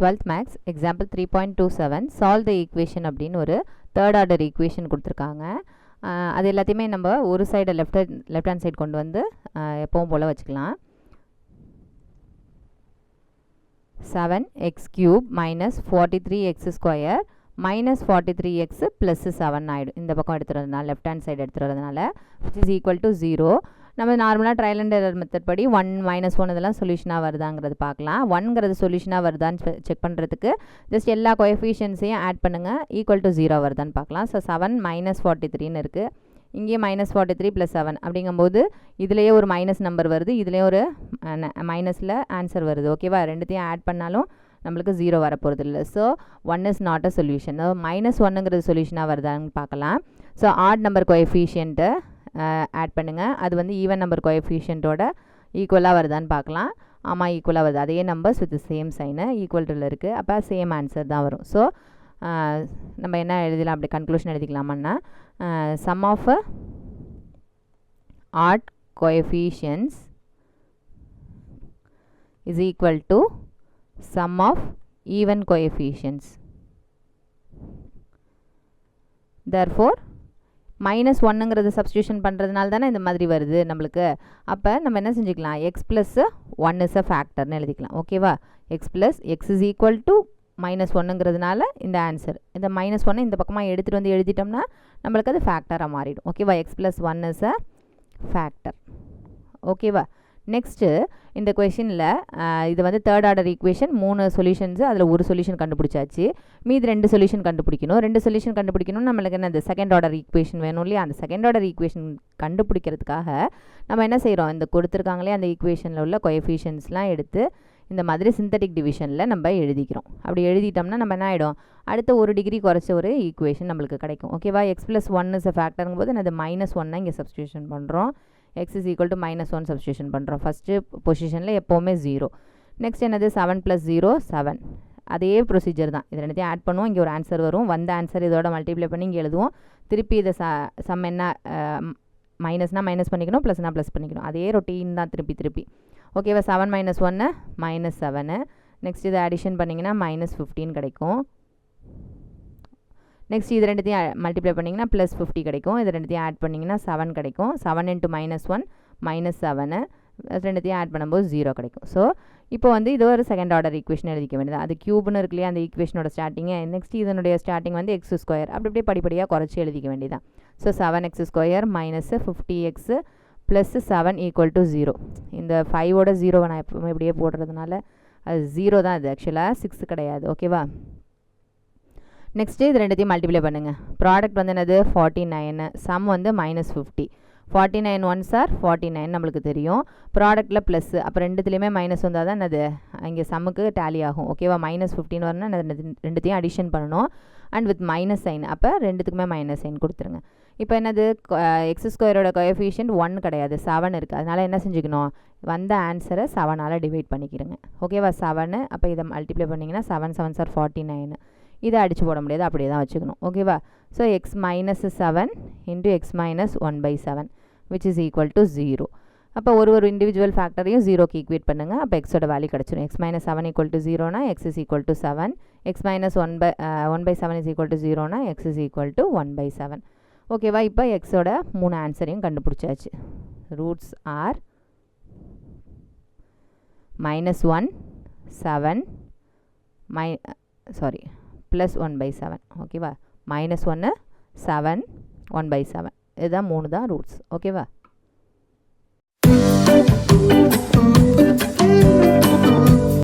12th max example 3.27 solve the equation அப்படின்னு ஒரு third order equation கொடுத்துருக்காங்க. அது எல்லாத்தையுமே நம்ம ஒரு சைடு லெஃப்ட் ஹேண்ட் சைடு கொண்டு வந்து எப்பவும் போல் வச்சுக்கலாம். 7x cube minus 43x square minus 43x plus 7 ஆகிடும். இந்த பக்கம் எடுத்துகிறதுனால லெஃப்ட் ஹேண்ட் சைடு எடுத்துகிறதுனால which is equal to 0. நம்ம நார்மலாக ட்ரையல் அண்ட் எரர் மெத்தட் படி 1 -1 இதெல்லாம் சொல்யூஷனாக வருதாங்கிறது பார்க்கலாம். 1ங்கிறது சொல்யூஷனாக வருதான்னு செக் பண்ணுறதுக்கு ஜஸ்ட் எல்லா கோஎஃபிஷியன்ஸையும் ஆட் பண்ணுங்கள், ஈக்குவல் டு 0 வருதான்னு பார்க்கலாம். ஸோ 7 - 43ன்னு இருக்குது, இங்கே -43 + 7 அப்படிங்கும்போது இதுலேயே ஒரு மைனஸ் நம்பர் வருது, இதுலேயே ஒரு மைனஸில் ஆன்சர் வருது. ஓகேவா, ரெண்டுத்தையும் ஆட் பண்ணாலும் நம்மளுக்கு 0 வரப்போகிறது இல்லை. So 1 is not a solution. -1ங்கிறது சொல்யூஷனாக வருதான்னு பார்க்கலாம். ஸோ ஆட் நம்பர் கோஎஃபிஷியன்ட்டை ஆட் பண்ணுங்கள், அது வந்து ஈவன் நம்பர் கோஎஃபிஷியன்ட்டோட ஈக்குவலாக வருதான்னு பார்க்கலாம். ஆமாம், ஈக்குவலாக வருது. அதே நம்பர்ஸ் வித் சேம் சைனு ஈக்குவல்ட்டில் இருக்குது, அப்போ சேம் ஆன்சர் தான் வரும். ஸோ நம்ம என்ன எழுதலாம், அப்படி கன்க்ளூஷன் எழுதிக்கலாமான்னா sum of odd coefficients is equal to sum of even coefficients. Therefore -1ங்கிறது சப்ஸ்டியூஷன் பண்ணுறதுனால தானே இந்த மாதிரி வருது நம்மளுக்கு. அப்போ நம்ம என்ன செஞ்சுக்கலாம், x + 1 இஸ் அ ஃபேக்டர்னு எழுதிக்கலாம். ஓகேவா, x இஸ் ஈக்குவல் டு -1ங்கிறதுனால இந்த ஆன்சர், இந்த -1 இந்த பக்கமாக எடுத்துகிட்டு வந்து எழுதிட்டோம்னா நம்மளுக்கு அது ஃபேக்டராக மாறிடும். ஓகேவா, x + 1 இஸ் அ ஃபேக்டர். ஓகேவா, நெக்ஸ்ட்டு இந்த கொஷினில் இது வந்து தேர்ட் ஆர்டர் ஈக்குவேஷன், 3 சொல்யூஷன்ஸு, அதில் ஒரு சொல்யூஷன் கண்டுபிடிச்சாச்சு, மீது 2 சொல்யூஷன் கண்டுபிடிக்கணும். 2 சொல்யூஷன் கண்டுபிடிக்கணும், நம்மளுக்கு என்ன, அந்த செகண்ட் ஆர்டர் ஈக்குவேஷன் வேணும் இல்லையா. அந்த செகண்ட் ஆர்டர் ஈக்குவேஷன் கண்டுபிடிக்கிறதுக்காக நம்ம என்ன செய்கிறோம், இந்த கொடுத்துருக்காங்களே அந்த ஈக்குவேஷனில் உள்ள கோஎஃபிஷியன்ஸ்லாம் எடுத்து இந்த மாதிரி சிந்தட்டிக் டிவிஷனில் நம்ம எழுதிக்கிறோம். அப்படி எழுதிட்டோம்னா நம்ம என்ன ஆகிடும், அடுத்த 1 டிகிரி குறைச்ச ஒரு ஈக்குவேஷன் நம்மளுக்கு கிடைக்கும். ஓகேவா, x + 1 இஸ் அ ஃபேக்டருங்கும் போது அது -1 இங்கே சப்ஸ்டியூஷன் பண்ணுறோம், x is equal to -1 substitution பண்ணுறோம். ஃபஸ்ட்டு பொசிஷனில் எப்போவுமே 0. நெக்ஸ்ட் என்னது, 7 + 0 7. அதே ப்ரொசீஜர் தான், இது ரெண்டுத்தையும் ஆட் பண்ணுவோம், இங்கே ஒரு ஆன்சர் வரும், வந்த ஆன்சர் இதோட மல்டிப்ளை பண்ணி இங்கே எழுதுவோம். திருப்பி இதை சம் என்ன, மைனஸ்னால் மைனஸ் பண்ணிக்கணும், ப்ளஸ்னால் ப்ளஸ் பண்ணிக்கணும், அதே ரொட்டீன் தான் திருப்பி. ஓகேவா, 7 - 1 -7. நெக்ஸ்ட் இதை அடிஷன் பண்ணிங்கன்னா -15 கிடைக்கும். நெக்ஸ்ட் இது ரெண்டுத்தையும் மல்டிப்ளை பண்ணிங்கன்னா +50 கிடைக்கும். இது ரெண்டுத்தையும் ஆட் பண்ணிங்கன்னா 7 கிடைக்கும். 7 × -1 -7, ரெண்டுத்தையும் ஆட் பண்ணும்போது 0 கிடைக்கும். ஸோ இப்போ வந்து இது ஒரு செகண்ட் ஆர்டர் ஈக்குவேஷன் எழுதிக்க வேண்டியது. அது க்யூப்னு இருக்கு இல்லையா, அந்த ஈக்குவேஷனோட ஸ்டார்டிங்கு. நெக்ஸ்ட் இதனுடைய ஸ்டார்டிங் வந்து x² அப்படியே படிப்படியாக குறைச்சி எழுதிக்க வேண்டியதான். So 7x² - 50x + 7 = 0. இந்த 5ஓட 0 நான் எப்பவுமே இப்படியே போடுறதுனால அது 0 தான், அது ஆக்சுவலாக 6 கிடையாது. ஓகேவா, நெக்ஸ்ட்டு இது ரெண்டுத்தையும் மல்டிப்ளை பண்ணுங்கள். ப்ராடக்ட் வந்து என்னது, 49, சம் வந்து -50. 49 1s are 49 நம்மளுக்கு தெரியும். ப்ராடக்ட்டில் ப்ளஸ், அப்போ ரெண்டுத்துலேயுமே மைனஸ் வந்தால் தான் அது இங்கே சம்முக்கு டேலி ஆகும். ஓகேவா, -15 வரணும்னா ரெண்டுத்தையும் அடிஷன் பண்ணணும், அண்ட் வித் மைனஸ் சைன், அப்போ ரெண்டுத்துக்குமே மைனஸ் சைன் கொடுத்துருங்க. இப்போ என்னது, x² கோஎஃபிஷியன்ட் 1 கிடையாது, 7 இருக்குது. அதனால் என்ன செஞ்சுக்கணும், வந்த ஆன்சரை 7ஆல் டிவைட் பண்ணிக்கிறங்க. ஓகேவா, 7, அப்போ இதை மல்டிப்ளை பண்ணிங்கன்னா 7 7s are 49. இதை அடித்து போட முடியாது, அப்படியே தான் வச்சுக்கணும். ஓகேவா, so x - 7 × x - 1/7 which is equal to 0. அப்போ ஒரு இண்டிவிஜுவல் ஃபேக்டரையும் 0க்கு ஈக்குவேட் பண்ணுங்கள், அப்போ எக்ஸோட வேல்யூ கிடச்சிடும். x - 7 = 0னா x is equal to 7, x - 1/7 is equal to 0னா x is equal to 1/7. ஓகேவா, இப்போ எக்ஸோட 3 ஆன்சரையும் கண்டுபிடிச்சாச்சு. Roots R -1 7 +1/7. ஓகேவா, -1 7 1/7, இதுதான் 3 தான் ரூட்ஸ். ஓகேவா.